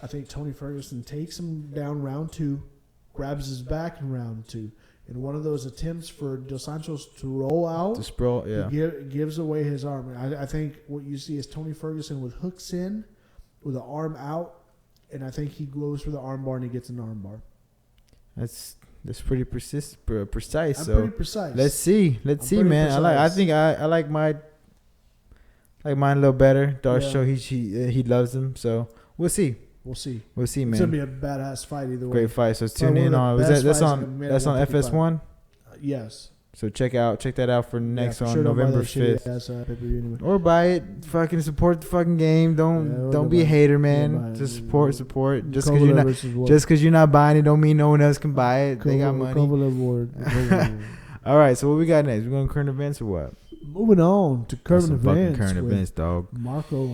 I think Tony Ferguson takes him down round 2, grabs his back in round 2. In one of those attempts for Dos Anjos to roll out, he gives away his arm. I think what you see is Tony Ferguson with hooks in, with the arm out, and I think he goes for the armbar and he gets an armbar. That's pretty precise. I'm pretty precise. Let's see, man. Precise. I like mine a little better. Darce show he loves him, so we'll see. We'll see, man. It's gonna be a badass fight either way. Great fight. So tune in on. That's on FS1. Yes. So check that out for next on November 5th. Or buy it. Fucking support the fucking game. Don't be a hater, man. Just support. Just because you're not buying it, don't mean no one else can buy it. They got money. All right. So what we got next? We're going to current events or what? Moving on to current events. Current events, dog. Marco.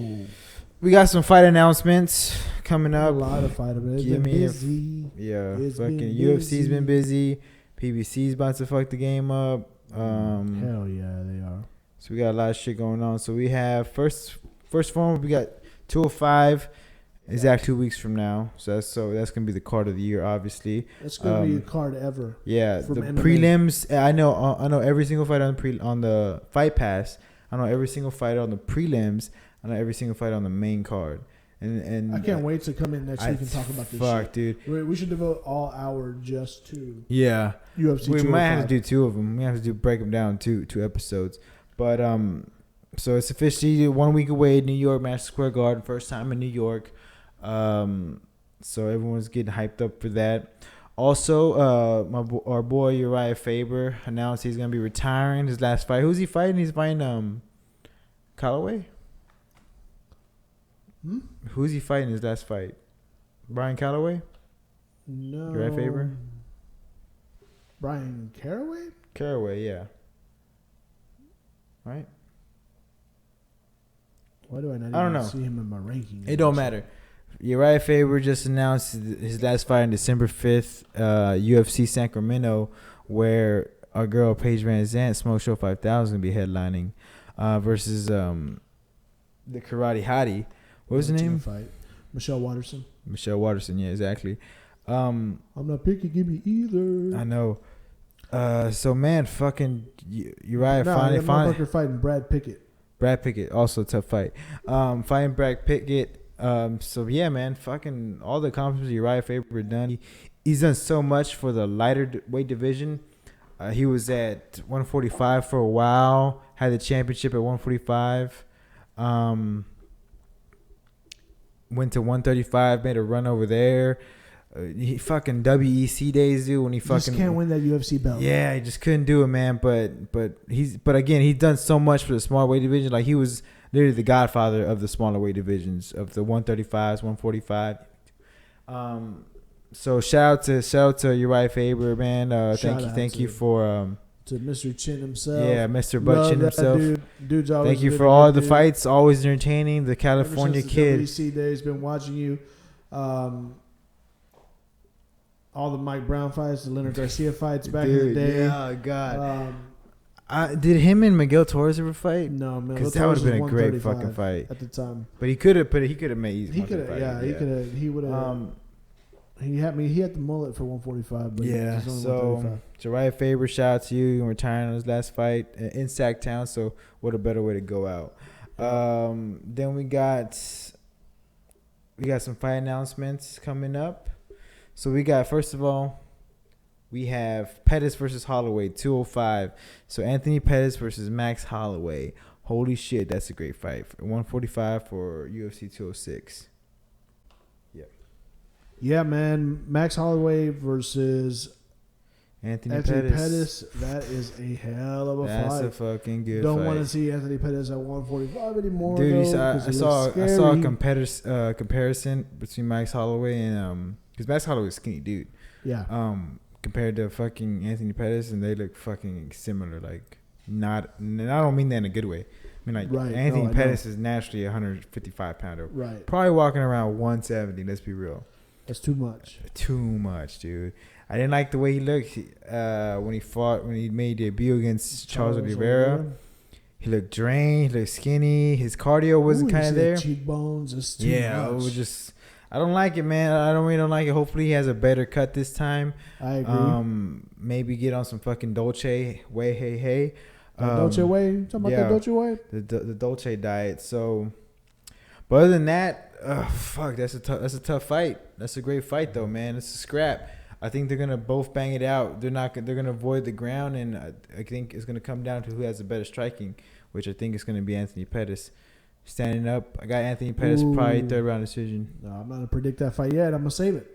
We got some fight announcements coming up. A lot of fight events. It's been busy. Yeah. Fucking UFC's been busy. PBC's about to fuck the game up. Hell yeah, they are. So we got a lot of shit going on. So we have first form. We got 205. Exact 2 weeks from now. So that's gonna be the card of the year, obviously. That's gonna be the card ever. Yeah, the MMA. Prelims. I know every single fight on the Fight Pass. I know every single fight on the prelims. I know every single fight on the main card. And I can't wait to come in next week and talk about this shit. Dude. We should devote all hour just to UFC. We might have to do 2 of them. We have to break them down 2 episodes. But so it's officially 1 week away. New York, Madison Square Garden, first time in New York. So everyone's getting hyped up for that. Also, our boy Uriah Faber announced he's gonna be retiring his last fight. Who's he fighting? He's fighting Callaway. Who's he fighting his last fight? Brian Callaway? No. Uriah Faber? Brian Caraway? Caraway, yeah. Right? Why do I not don't know. See him in my rankings? It don't matter. Uriah Faber just announced his last fight on December 5th, UFC Sacramento, where our girl Paige Van Zandt, Smoke Show 5000, going to be headlining versus the Karate Hottie. What was the name? Fight. Michelle Watterson, yeah, exactly. I'm not picky, give me either. I know. So, man, fucking Uriah finally fighting Brad Pickett. Brad Pickett, also a tough fight. Fighting Brad Pickett. So, yeah, man, fucking all the accomplishments Uriah Faber done. He's done so much for the lighter weight division. He was at 145 for a while, had the championship at 145. Went to 135, made a run over there. He fucking WEC days, dude. When he fucking just can't win that UFC belt. Yeah, he just couldn't do it, man. But again, he's done so much for the small weight division. Like, he was literally the godfather of the smaller weight divisions, of the 135s, 145. So shout out to Uriah Faber, man. Thank you for to Mr. Chin himself. Yeah, Mr. Butt Chin himself. Dude's always thank you for all the fights, always entertaining. The California kid. WC days, been watching you. All the Mike Brown fights, the Leonard Garcia fights back in the day. Yeah, God. Did him and Miguel Torres ever fight? No, man. Because that would have been a great fucking fight at the time. But he could have made easy. He could have. Yeah, he could have. He would have. He had the mullet for 145. But yeah. So Uriah Faber, shout out to you. Retiring on his last fight in Sacktown. So what a better way to go out. Then we got some fight announcements coming up. So we got, first of all, we have Pettis versus Holloway, 205. So Anthony Pettis versus Max Holloway. Holy shit, that's a great fight. 145 for UFC 206. Yep. Yeah, man. Max Holloway versus Anthony Pettis. That is a hell of a fight. That's a fucking good Don't fight. want to see Anthony Pettis at 145 anymore. Dude, though, I saw a comparison between Max Holloway and because Max Holloway is a skinny dude. Yeah. Compared to fucking Anthony Pettis, and they look fucking similar. Like, not, and I don't mean that in a good way. I mean, like, right. Anthony Pettis is naturally a 155 pounder. Right. Probably walking around 170. Let's be real. That's too much. Too much, dude. I didn't like the way he looked when he made debut against Charles Oliveira. He looked drained. He looked skinny. His cardio wasn't kind of there. Cheekbones. It's too much. It was just. I don't like it, man. I really don't like it. Hopefully he has a better cut this time. I agree. Maybe get on some fucking Dolce way, hey. Dolce way? You talking about that Dolce way? The Dolce diet. So, but other than that, fuck, that's a tough fight. That's a great fight though, man. It's a scrap. I think they're gonna both bang it out. They're gonna avoid the ground, and I think it's gonna come down to who has the better striking, which I think is gonna be Anthony Pettis. Standing up, I got Anthony Pettis, probably third round decision. No, I'm not gonna predict that fight yet. I'm gonna save it.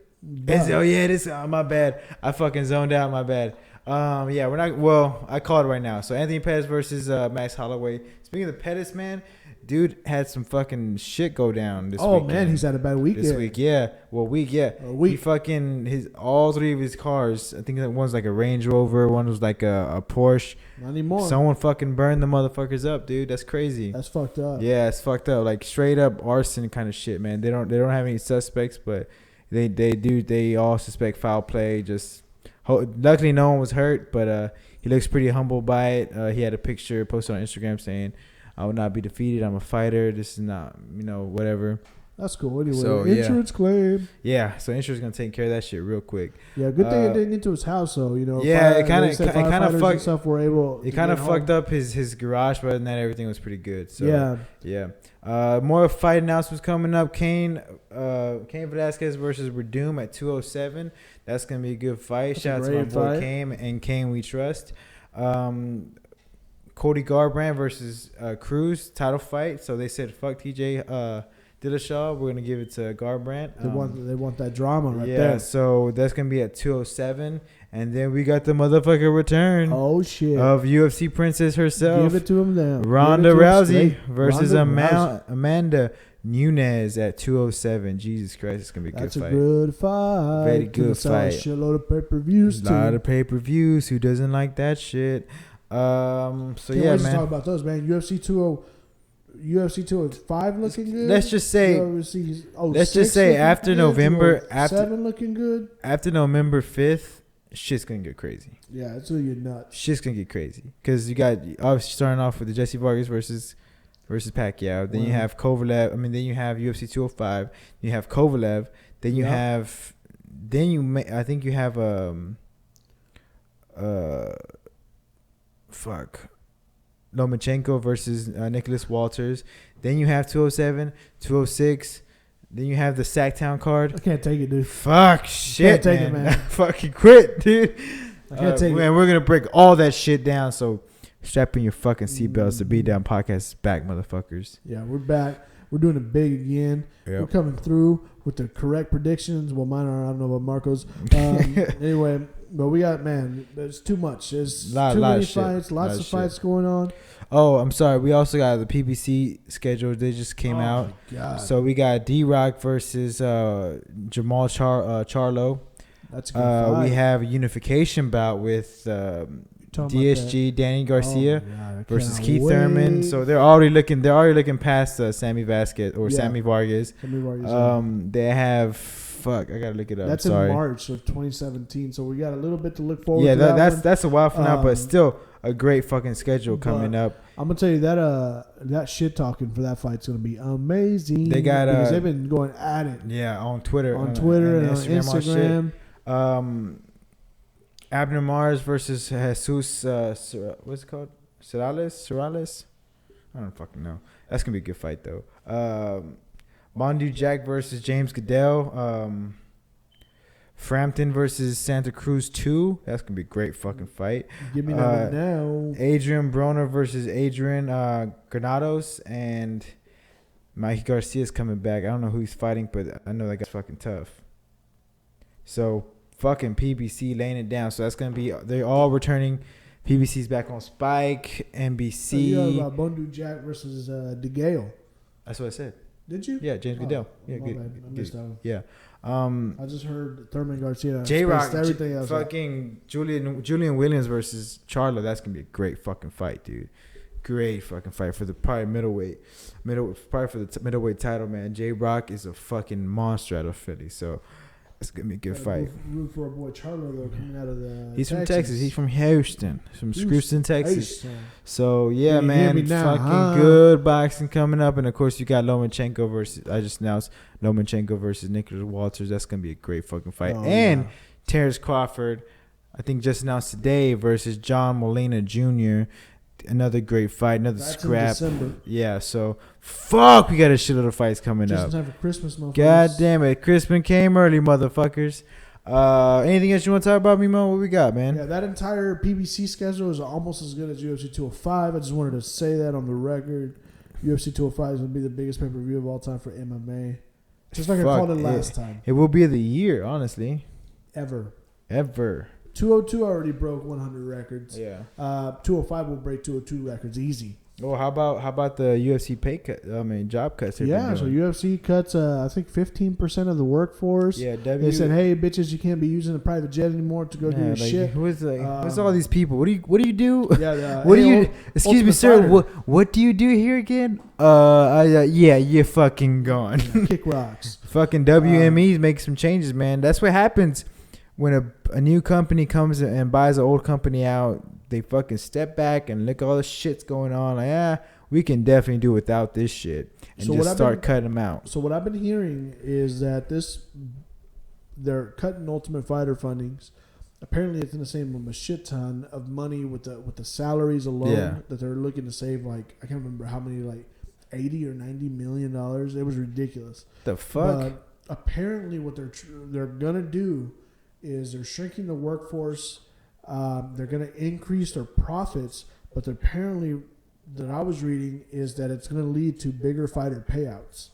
My bad. I fucking zoned out. My bad. We're not. Well, I called it right now. So Anthony Pettis versus Max Holloway. Speaking of the Pettis, man, dude had some fucking shit go down this week. Oh man, he's had a bad weekend. This week, yeah. Well, He fucking all three of his cars. I think that one's like a Range Rover. One was like a Porsche. Not anymore. Someone fucking burned the motherfuckers up, dude. That's crazy. That's fucked up. Yeah, it's fucked up. Like straight up arson kind of shit, man. They don't have any suspects, but they all suspect foul play. Just luckily no one was hurt, but he looks pretty humble by it. He had a picture posted on Instagram saying, "I will not be defeated. I'm a fighter. This is not, whatever." That's cool. Anyway, so, insurance claim. Yeah, so insurance gonna take care of that shit real quick. Yeah, good thing it didn't get to his house, though. Yeah, it kind of fucked. Stuff were able. It kind of fucked up his garage, but other than that, everything was pretty good. So yeah. More fight announcements coming up. Cain Velasquez versus Verdum at 207. That's gonna be a good fight. Shout out to my boy Cain and Cain we trust. Cody Garbrandt versus Cruz title fight. So they said fuck TJ Dillashaw. We're gonna give it to Garbrandt. They want that drama right there. Yeah, so that's gonna be at 207, and then we got the motherfucker return. Oh shit! Of UFC princess herself. Give it to him now. Ronda Rousey versus Amanda Nunes at 207. Jesus Christ, it's gonna be a good fight. That's a good fight. Very good fight. A shitload of pay-per-views too. A lot of pay-per-views. Who doesn't like that shit? So Can't yeah, wait man. to talk about those, man. UFC 205 looking good. Let's just say after November, after looking good. After November 5th, shit's gonna get crazy. Yeah, it's gonna get nuts. Shit's gonna get crazy because you got obviously starting off with the Jesse Vargas versus Pacquiao. Then you have Kovalev. Then you have UFC 205. You have Kovalev. Then you have. I think you have Lomachenko versus Nicholas Walters. Then you have 207, 206. Then you have the Sacktown card. I can't take it, dude. Fuck shit, can't take it, man. Fucking quit, dude. I can't take it. Man, we're gonna break all that shit down. So strap in your fucking seatbelts. The Beat Down Podcast is back, motherfuckers. Yeah, we're back. We're doing it big again. Yep. We're coming through with the correct predictions. Well, mine are. I don't know about Marco's. Anyway, but we got, man, there's too much. There's too many fights. Lots of fights going on. Oh, I'm sorry. We also got the PBC schedule. They just came out. My God. So we got D-Rock versus Jamal Charlo. That's a good fight. We have a unification bout with DSG Danny Garcia versus Keith Thurman. So they're already looking past Sammy Vasquez or Sammy Vargas. They have I gotta look it up. That's in March of 2017. So we got a little bit to look forward to. Yeah, that's a while from now, but still a great fucking schedule coming up. I'm gonna tell you that shit talking for that fight's gonna be amazing. They got because they've been going at it. Yeah, on Twitter and on Instagram. Abner Mars versus Jesus. What's it called? Serrales. I don't fucking know. That's gonna be a good fight though. Mondu Jack versus James Goodell. Frampton versus Santa Cruz 2. That's going to be a great fucking fight. Give me that now. Adrian Broner versus Adrian Granados. And Mikey Garcia's coming back. I don't know who he's fighting, but I know that guy's fucking tough. So, fucking PBC laying it down. So, that's going to be... They're all returning. PBC's back on Spike, NBC. So you know about Mondu Jack versus DeGale. That's what I said. Did you? Yeah, James Goodell. Yeah, good. I missed that one. Yeah. I just heard Thurman Garcia. J-Rock, everything else. Fucking Julian Williams versus Charlo. That's gonna be a great fucking fight, dude. Great fucking fight for the probably middleweight title, man. J-Rock is a fucking monster out of Philly, so it's gonna be a good fight. Root for our boy Charlo though, coming out of the. He's from Texas. He's from Houston, Texas. So yeah, man, fucking good boxing coming up, and of course you got Lomachenko versus. I just announced Lomachenko versus Nicholas Walters. That's gonna be a great fucking fight. Terrence Crawford, I think just announced today versus John Molina Jr. Another great fight, that's scrap. In December. Yeah, so fuck, we got a shitload of fights coming up. Just in time for Christmas, motherfuckers. God damn it, Christmas came early, motherfuckers. Anything else you want to talk about, Mimo? What we got, man? Yeah, that entire PBC schedule is almost as good as UFC 205. I just wanted to say that on the record. UFC 205 is going to be the biggest pay-per-view of all time for MMA. Just like I called it last time. It will be of the year, honestly. Ever. 202 already broke 100 records. Yeah. 205 will break 202 records easy. Oh, how about the UFC pay cut? Job cuts. Yeah, so UFC cuts, I think 15% of the workforce. Yeah, they said, "Hey, bitches, you can't be using a private jet anymore to go do your shit." Who's all these people? What do you do? Yeah, what do you? Excuse me, sir. What do you do here again? You're fucking gone. Yeah, kick rocks. Fucking WMEs make some changes, man. That's what happens when a new company comes and buys an old company out. They fucking step back and look at all the shit's going on. Like, we can definitely do without this shit. And just start cutting them out. So what I've been hearing is that they're cutting Ultimate Fighter fundings. Apparently it's going to save them a shit ton of money with the salaries alone that they're looking to save. Like, I can't remember how many, like $80 or $90 million. It was ridiculous. The fuck? But apparently what they're going to do is they're shrinking the workforce. They're going to increase their profits, but apparently that I was reading is that it's going to lead to bigger fighter payouts.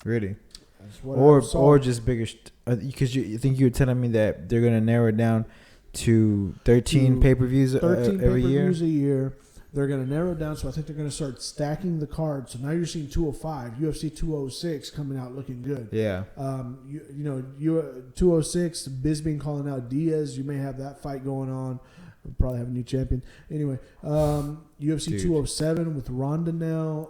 Really? That's what or just bigger, because you think you were telling me that they're going to narrow it down to 13 pay-per-views every year? 13 pay-per-views a year. They're going to narrow it down, so I think they're going to start stacking the cards. So now you're seeing 205, UFC 206 coming out looking good. Yeah. 206, Bisping calling out Diaz. You may have that fight going on. We'll probably have a new champion. Anyway, UFC 207 with Ronda now.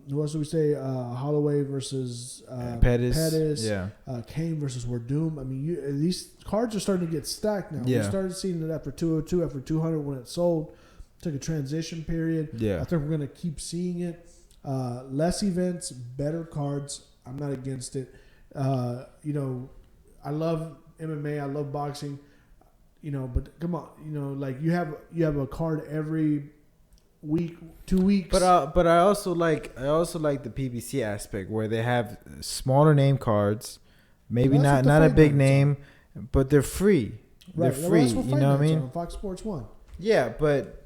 Who else do we say? Holloway versus Pettis. Yeah. Kane versus Werdum. I mean, these cards are starting to get stacked now. Yeah. We started seeing it after 202, after 200 when it sold. Took a transition period. Yeah. I think we're going to keep seeing it. Less events, better cards. I'm not against it. I love MMA. I love boxing. But come on. Like you have a card every week, 2 weeks. But I also like the PBC aspect where they have smaller name cards, maybe not a big name, but they're free. Right. They're free. You know what I mean? On Fox Sports 1. Yeah, but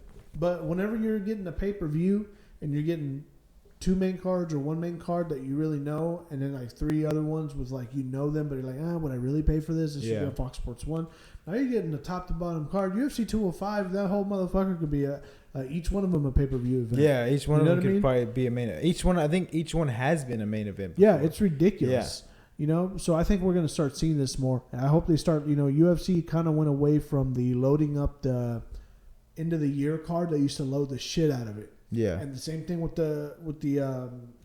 whenever you're getting a pay-per-view and you're getting 2 main cards or 1 main card that you really know, and then like 3 other ones with like you know them, but you're like, would I really pay for this? This should be on Fox Sports 1. Now you're getting the top to bottom card. UFC 205, that whole motherfucker could be each one of them a pay-per-view event. Yeah, each one of them could probably be a main event. I think each one has been a main event before. Yeah, it's ridiculous. Yeah. So I think we're going to start seeing this more. I hope they start, UFC kind of went away from the loading up the end of the year card. They used to load the shit out of it. Yeah. And the same thing with the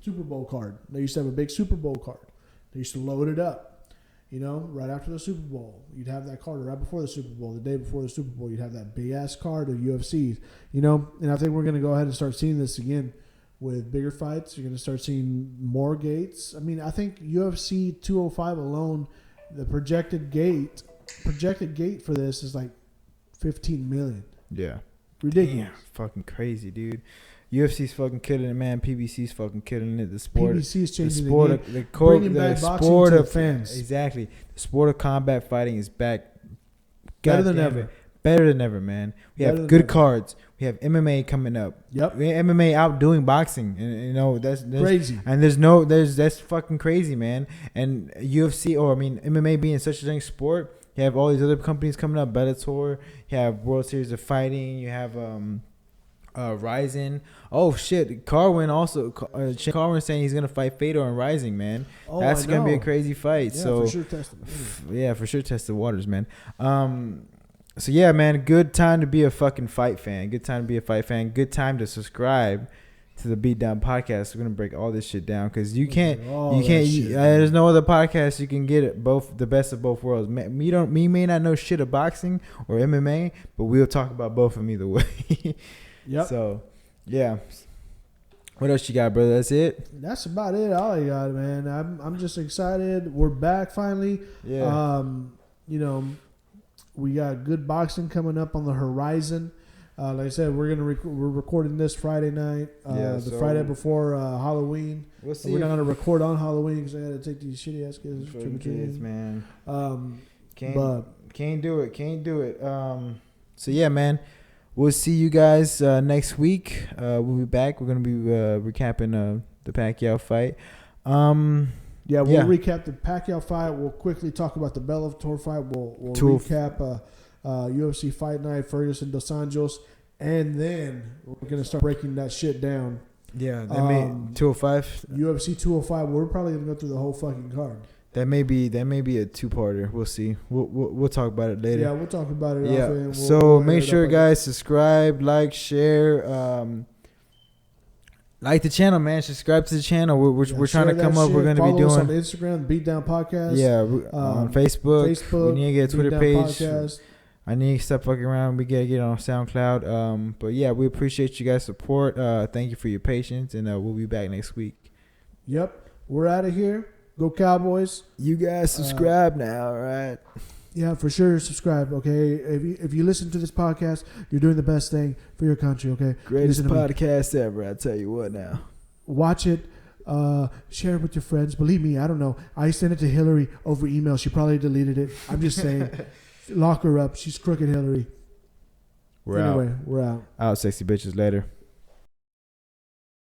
Super Bowl card. They used to have a big Super Bowl card. They used to load it up. Right after the Super Bowl, you'd have that card. Or right before the Super Bowl, the day before the Super Bowl, you'd have that big ass card of UFC. And I think we're going to go ahead and start seeing this again with bigger fights. You're going to start seeing more gates. I mean, I think UFC 205 alone, the projected gate for this is like 15 million. Yeah. Ridiculous. Damn, fucking crazy, dude. UFC's fucking killing it, man. PBC's fucking killing it. The sport, PBC's changing the game. bringing back boxing sport to of fans. Exactly. The sport of combat fighting is back. Better than ever. Better than ever, man. We have good cards. We have MMA coming up. Yep. We have MMA outdoing boxing, and that's crazy. And that's fucking crazy, man. And UFC, MMA being such a giant sport, you have all these other companies coming up. Bellator. You have World Series of Fighting. You have Ryzen. Oh shit, Carwin also. Carwin saying he's gonna fight Fedor and Rising, man. Oh, that's gonna be a crazy fight. Yeah, so for sure test the waters, man. So yeah, man, good time to be a fucking fight fan. Good time to be a fight fan. Good time to subscribe to the Beatdown podcast. We're gonna break all this shit down because you can't. There's no other podcast you can get it the best of both worlds. Me may not know shit of boxing or MMA, but we'll talk about both of them either way. Yep. So, yeah. What else you got, brother? That's it? That's about it. All I got, man. I'm just excited. We're back finally. Yeah. We got good boxing coming up on the horizon. Like I said, we're recording this Friday night. Friday before Halloween. We'll see. We're not gonna record on Halloween because I got to take these shitty ass kids. Man. Can't do it. So yeah, man. We'll see you guys next week. We'll be back. We're going to be recapping the Pacquiao fight. We'll recap the Pacquiao fight. We'll quickly talk about the Bellator fight. We'll recap UFC Fight Night, Ferguson Dos Anjos. And then we're going to start breaking that shit down. Yeah, 205. UFC 205. We're probably going to go through the whole fucking card. That may be a 2-parter. We'll see. We'll talk about it later. Yeah, we'll talk about it. Yeah. So make sure, guys, subscribe, like, share, like the channel, man. Subscribe to the channel. We're trying to come up. We're going to be doing. Follow us on Instagram, Beatdown Podcast. Yeah, on Facebook. We need to get a Twitter page. Podcast. I need to stop fucking around. We gotta get on SoundCloud. But yeah, we appreciate you guys' support. Thank you for your patience, and we'll be back next week. Yep, we're out of here. Go Cowboys. You guys subscribe now, all right? Yeah, for sure. Subscribe, okay? If you listen to this podcast, you're doing the best thing for your country, okay? Greatest podcast ever, I tell you what now. Watch it. Share it with your friends. Believe me, I don't know. I sent it to Hilary over email. She probably deleted it. I'm just saying. Lock her up. She's crooked, Hillary. We're out. We're out. Out, sexy bitches. Later.